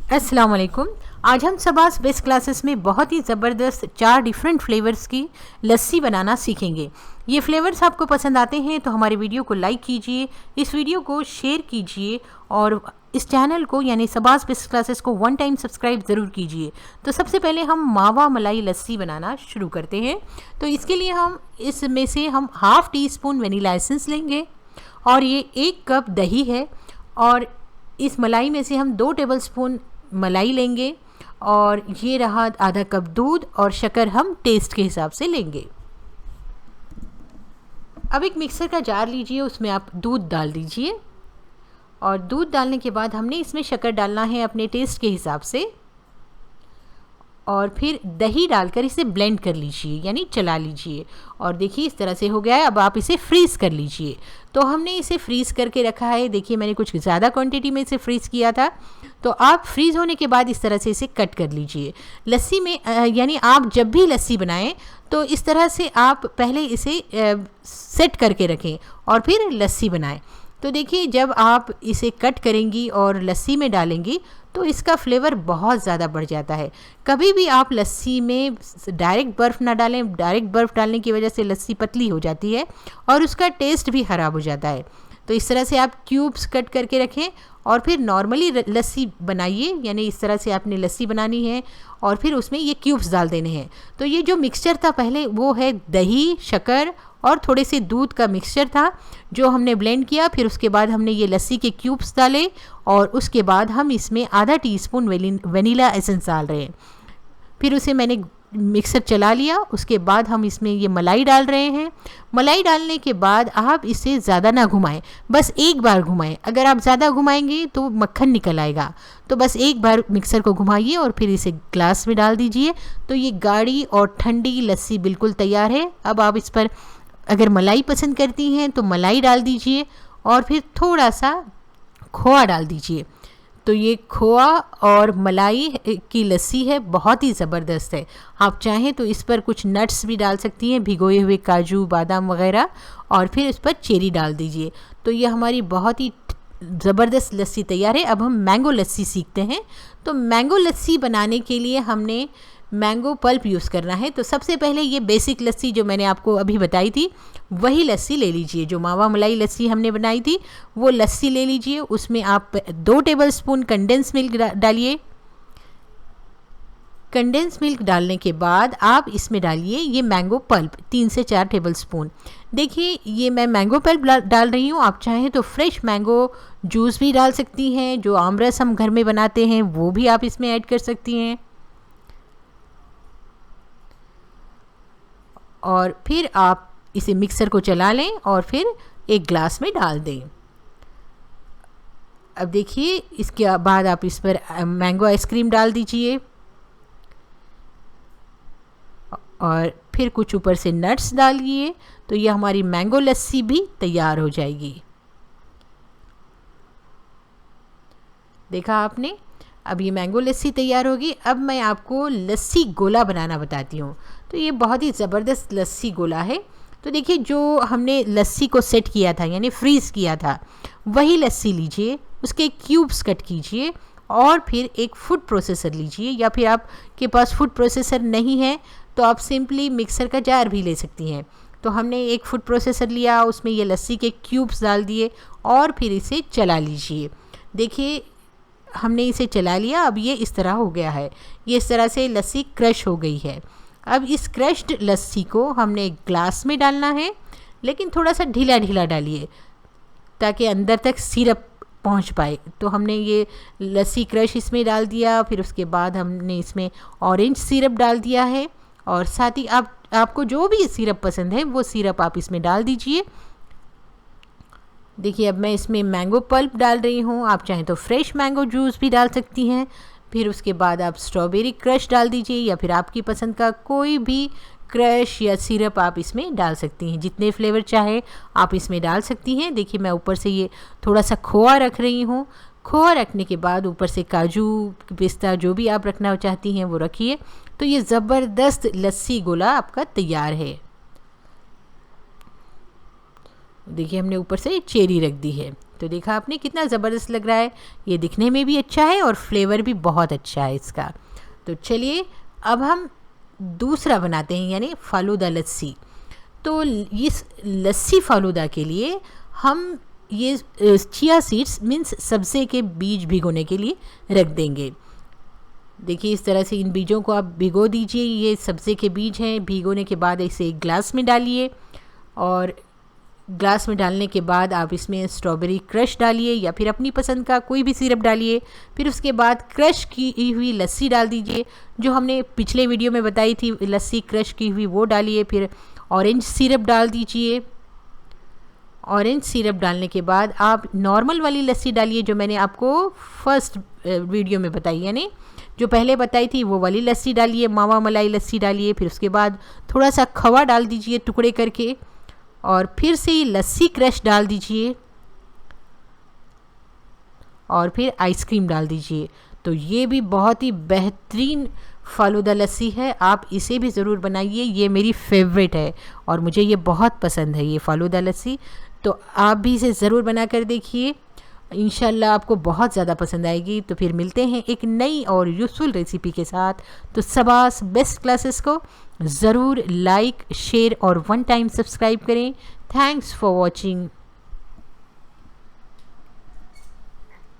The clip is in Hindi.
अस्सलाम वालेकुम। आज हम सबास बेस्ट क्लासेस में बहुत ही ज़बरदस्त 4 डिफरेंट फ्लेवर्स की लस्सी बनाना सीखेंगे। ये फ्लेवर्स आपको पसंद आते हैं तो हमारे वीडियो को लाइक कीजिए, इस वीडियो को शेयर कीजिए और इस चैनल को यानी सबास बेस्ट क्लासेस को 1 टाइम सब्सक्राइब ज़रूर कीजिए। तो सबसे पहले हम मावा मलाई लस्सी बनाना शुरू करते हैं। तो इसके लिए हम इसमें से हम half tea spoon vanilla essence लेंगे और ये 1 कप दही है और इस मलाई में से हम 2 टेबलस्पून मलाई लेंगे और ये रहा आधा कप दूध और शक्कर हम टेस्ट के हिसाब से लेंगे। अब एक मिक्सर का जार लीजिए, उसमें आप दूध डाल दीजिए और दूध डालने के बाद हमने इसमें शक्कर डालना है अपने टेस्ट के हिसाब से और फिर दही डालकर इसे ब्लेंड कर लीजिए यानी चला लीजिए। और देखिए इस तरह से हो गया है। अब आप इसे फ्रीज़ कर लीजिए। तो हमने इसे फ्रीज़ करके रखा है। देखिए मैंने कुछ ज़्यादा क्वांटिटी में इसे फ्रीज़ किया था। तो आप फ्रीज़ होने के बाद इस तरह से इसे कट कर लीजिए। लस्सी में यानी आप जब भी लस्सी बनाएं तो इस तरह से आप पहले इसे सेट करके रखें और फिर लस्सी बनाएं। तो देखिए जब आप इसे कट करेंगी और लस्सी में डालेंगी तो इसका फ्लेवर बहुत ज़्यादा बढ़ जाता है। कभी भी आप लस्सी में डायरेक्ट बर्फ़ ना डालें। डायरेक्ट बर्फ़ डालने की वजह से लस्सी पतली हो जाती है और उसका टेस्ट भी ख़राब हो जाता है। तो इस तरह से आप क्यूब्स कट करके रखें और फिर नॉर्मली लस्सी बनाइए यानी इस तरह से आपने लस्सी बनानी है और फिर उसमें ये क्यूब्स डाल देने हैं। तो ये जो मिक्सचर था पहले वो है दही, शक्कर और थोड़े से दूध का मिक्सचर था जो हमने ब्लेंड किया। फिर उसके बाद हमने ये लस्सी के क्यूब्स डाले और उसके बाद हम इसमें आधा टीस्पून वनीला एसेंस डाल रहे हैं। फिर उसे मैंने मिक्सर चला लिया। उसके बाद हम इसमें ये मलाई डाल रहे हैं। मलाई डालने के बाद आप इसे ज़्यादा ना घुमाएं, बस एक बार घुमाएं। अगर आप ज़्यादा घुमाएंगे तो मक्खन निकल आएगा। तो बस एक बार मिक्सर को घुमाइए और फिर इसे ग्लास में डाल दीजिए। तो ये गाढ़ी और ठंडी लस्सी बिल्कुल तैयार है। अब आप इस पर अगर मलाई पसंद करती हैं तो मलाई डाल दीजिए और फिर थोड़ा सा खोआ डाल दीजिए। तो ये खोआ और मलाई की लस्सी है, बहुत ही ज़बरदस्त है। आप चाहें तो इस पर कुछ नट्स भी डाल सकती हैं, भिगोए हुए काजू बादाम वगैरह, और फिर इस पर चेरी डाल दीजिए। तो ये हमारी बहुत ही ज़बरदस्त लस्सी तैयार है। अब हम मैंगो लस्सी सीखते हैं। तो मैंगो लस्सी बनाने के लिए हमने मैंगो पल्प यूज़ करना है। तो सबसे पहले ये बेसिक लस्सी जो मैंने आपको अभी बताई थी वही लस्सी ले लीजिए। जो मावा मलाई लस्सी हमने बनाई थी वो लस्सी ले लीजिए। उसमें आप 2 टेबलस्पून कंडेंस मिल्क डालिए। कंडेंस मिल्क डालने के बाद आप इसमें डालिए ये मैंगो पल्प 3 से 4 टेबलस्पून। देखिए ये मैं मैंगो पल्प डाल रही हूँ। आप चाहें तो फ्रेश मैंगो जूस भी डाल सकती हैं। जो आमरस हम घर में बनाते हैं वो भी आप इसमें ऐड कर सकती हैं। और फिर आप इसे मिक्सर को चला लें और फिर एक ग्लास में डाल दें। अब देखिए इसके बाद आप इस पर मैंगो आइसक्रीम डाल दीजिए और फिर कुछ ऊपर से नट्स डालिए। तो ये हमारी मैंगो लस्सी भी तैयार हो जाएगी। देखा आपने। अब ये मैंगो लस्सी तैयार होगी। अब मैं आपको लस्सी गोला बनाना बताती हूँ। तो ये बहुत ही ज़बरदस्त लस्सी गोला है। तो देखिए जो हमने लस्सी को सेट किया था यानी फ्रीज़ किया था वही लस्सी लीजिए, उसके क्यूब्स कट कीजिए और फिर एक फूड प्रोसेसर लीजिए, या फिर आपके पास फूड प्रोसेसर नहीं है तो आप सिंपली मिक्सर का जार भी ले सकती हैं। तो हमने एक फूड प्रोसेसर लिया, उसमें ये लस्सी के क्यूब्स डाल दिए और फिर इसे चला लीजिए। देखिए हमने इसे चला लिया। अब ये इस तरह हो गया है। ये इस तरह से लस्सी क्रश हो गई है। अब इस क्रश्ड लस्सी को हमने एक ग्लास में डालना है, लेकिन थोड़ा सा ढीला ढीला डालिए ताकि अंदर तक सिरप पहुंच पाए। तो हमने ये लस्सी क्रश इसमें डाल दिया। फिर उसके बाद हमने इसमें ऑरेंज सिरप डाल दिया है और साथ ही आपको जो भी सिरप पसंद है वो सिरप आप इसमें डाल दीजिए। देखिए अब मैं इसमें मैंगो पल्प डाल रही हूँ। आप चाहें तो फ्रेश मैंगो जूस भी डाल सकती हैं। फिर उसके बाद आप स्ट्रॉबेरी क्रश डाल दीजिए या फिर आपकी पसंद का कोई भी क्रश या सिरप आप इसमें डाल सकती हैं। जितने फ्लेवर चाहे आप इसमें डाल सकती हैं। देखिए मैं ऊपर से ये थोड़ा सा खोआ रख रही हूँ। खोआ रखने के बाद ऊपर से काजू पिस्ता जो भी आप रखना चाहती हैं वो रखिए। तो ये ज़बरदस्त लस्सी गोला आपका तैयार है। देखिए हमने ऊपर से चेरी रख दी है, तो देखा आपने कितना ज़बरदस्त लग रहा है। ये दिखने में भी अच्छा है और फ्लेवर भी बहुत अच्छा है इसका। तो चलिए अब हम दूसरा बनाते हैं, यानी फालूदा लस्सी। तो इस लस्सी फालूदा के लिए हम ये चिया सीड्स मीन्स सब्ज़े के बीज भिगोने के लिए रख देंगे। देखिए इस तरह से इन बीजों को आप भिगो दीजिए। ये सब्ज़े के बीज हैं। भिगोने के बाद इसे एक ग्लास में डालिए और ग्लास में डालने के बाद आप इसमें स्ट्रॉबेरी क्रश डालिए या फिर अपनी पसंद का कोई भी सिरप डालिए। फिर उसके बाद क्रश की हुई लस्सी डाल दीजिए, जो हमने पिछले वीडियो में बताई थी लस्सी क्रश की हुई, वो डालिए। फिर ऑरेंज सिरप डाल दीजिए। ऑरेंज सिरप डालने के बाद आप नॉर्मल वाली लस्सी डालिए, जो मैंने आपको फर्स्ट वीडियो में बताई, यानी जो पहले बताई थी वो वाली लस्सी डालिए, मावा मलाई लस्सी डालिए। फिर उसके बाद थोड़ा सा खवा डाल दीजिए टुकड़े करके, और फिर से ये लस्सी क्रश डाल दीजिए और फिर आइसक्रीम डाल दीजिए। तो ये भी बहुत ही बेहतरीन फालूदा लस्सी है, आप इसे भी ज़रूर बनाइए। ये मेरी फेवरेट है और मुझे ये बहुत पसंद है, ये फालूदा लस्सी। तो आप भी इसे ज़रूर बना कर देखिए, इंशाल्लाह आपको बहुत ज़्यादा पसंद आएगी। तो फिर मिलते हैं एक नई और यूज़फुल रेसिपी के साथ। तो सबास बेस्ट क्लासेस को ज़रूर लाइक, शेयर और 1 टाइम सब्सक्राइब करें। Thanks for watching.